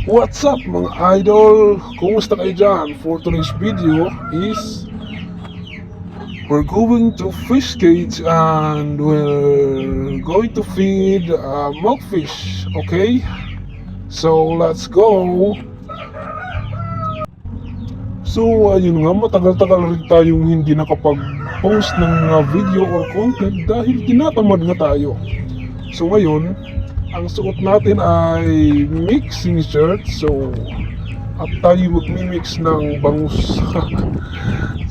What's up mga idol? Kumusta kayo dyan? For today's video is we're going to fish cage and we're going to feed milkfish. Okay? So let's go! So ayun nga, matagal-tagal rin tayong hindi nakapag-post ng video or content dahil tinatamad nga tayo. So ngayon, ang suot natin ay mixing shirt. So at tayo magmi-mix ng bangus.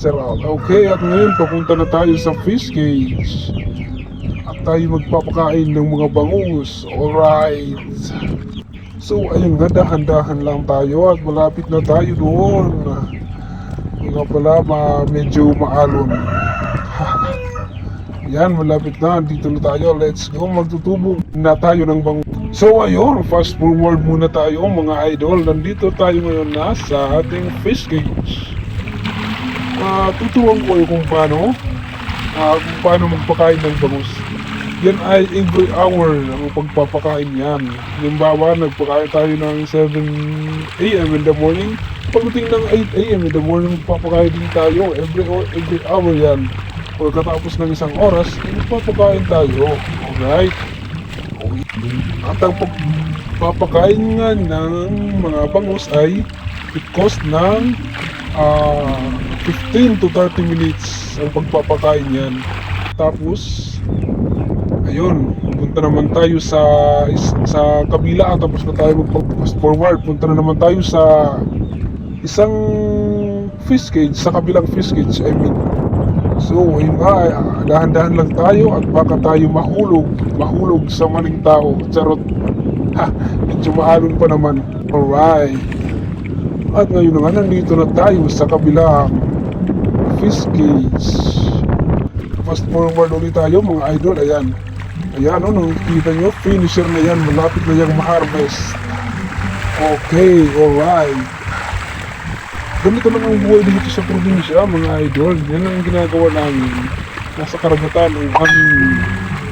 Sarap. Okay, at ngayon papunta na tayo sa fish cage at tayo magpapakain ng mga bangus. Alright. So ayun nga, dahan-dahan lang tayo at malapit na tayo doon. Nga pala, medyo maalon. Yan, malapit na. Dito na tayo. Let's go. Magtutubo na tayo ng bangus. So ayun, fast forward muna tayo mga idol. Nandito tayo ngayon na sa ating fish cage. Tuturuan ko kung paano magpakain ng bangus. Yan ay every hour ang pagpapakain yan. Halimbawa, nagpakain tayo ng 7 AM in the morning. Pagdating ng 8 AM in the morning, magpapakain din tayo. Every hour yan. Pagkatapos ng isang oras, magpapakain tayo. Alright? At ang pagpapakain nga ng mga bangus ay it cost ng 15 to 30 minutes ang pagpapakain yan. Tapos ayun, punta naman tayo sa kabila. Tapos na tayo mag-fast forward, punta na naman tayo sa isang fish cage, sa kabilang fish cage, I mean. So ayun nga, dahan-dahan lang tayo at baka tayo mahulog sa maling tao. Charot. Ha, medyo maalon pa naman. Alright. At ngayon nga, nandito na tayo sa kabilang fish cage. Fast forward ulit tayo mga idol. Ayan, nakikita nyo, finisher na yan. Malapit na yung ma-harvest. Okay, alright. Ganito lang ang buhay dito sa probinsya mga idol. Yan ang ginagawa namin. Nasa karagatan ang aming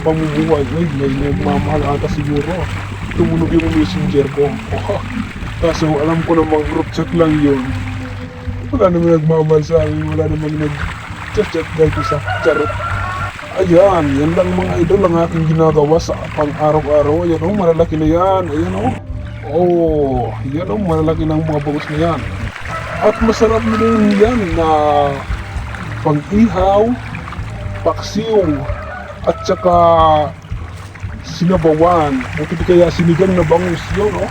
pamumuhay. Uy, may nagmamahal ata siguro. Tumunog yung messenger ko. Kaso alam ko namang group chat lang yun. Wala naman nagmamahal sa amin. Wala naman nag-chat dahil sa charot. Ayan, yan lang mga idol ang aking ginagawa sa pang-araw-araw. Ayan o, malalaki na yan. Ayan o. Oh, yan o, malalaki na ang mga bangus na yan. At masarap na rin yan na pang-ihaw, paksiw, at saka sinabawan. O kaya sinigang na bangus yun, no?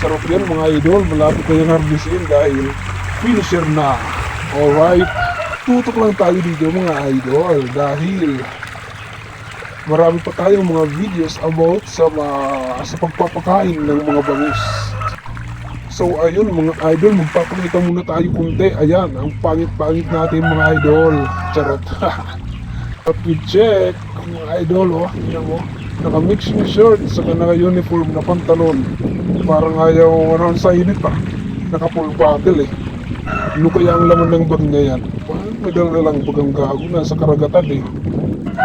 Sarap yan mga idol. Malapit na yung harvestin dahil finisher na. Alright. Tutok lang tayo dito mga idol dahil marami pa tayong mga videos about sa pagpapakain ng mga bangus. So ayun mga idol, magpapakita muna tayo kunti. Ayan, ang pangit-pangit natin mga idol. Charot. At we check mga idol, oh. Tingnan mo, naka-mixing shirt saka naka-uniform na pantalon. Parang ayaw sa init pa. Naka-full bottle eh. Ano kaya ang laman ng bag na yan? Parang madala lang bagang gago na sa karagatan eh.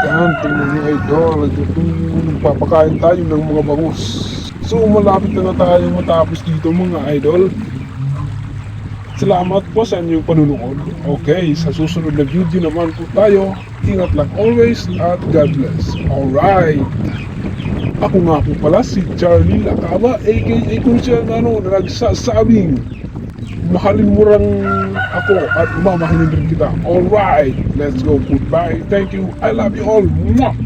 Yan, tingnan mga idol. Nagpapakain tayo ng mga bangus. So malapit na tayo matapos dito mga idol. Salamat po sa inyong panunood. Okay, sa susunod na video naman po tayo. Ingat lang always at God bless. Alright. Ako nga po pala si Charlie Lacaba, aka kung siya na nagsasabing mahalin mo lang ako at mamahalin rin kita. Alright, let's go. Goodbye. Thank you. I love you all. Mwah!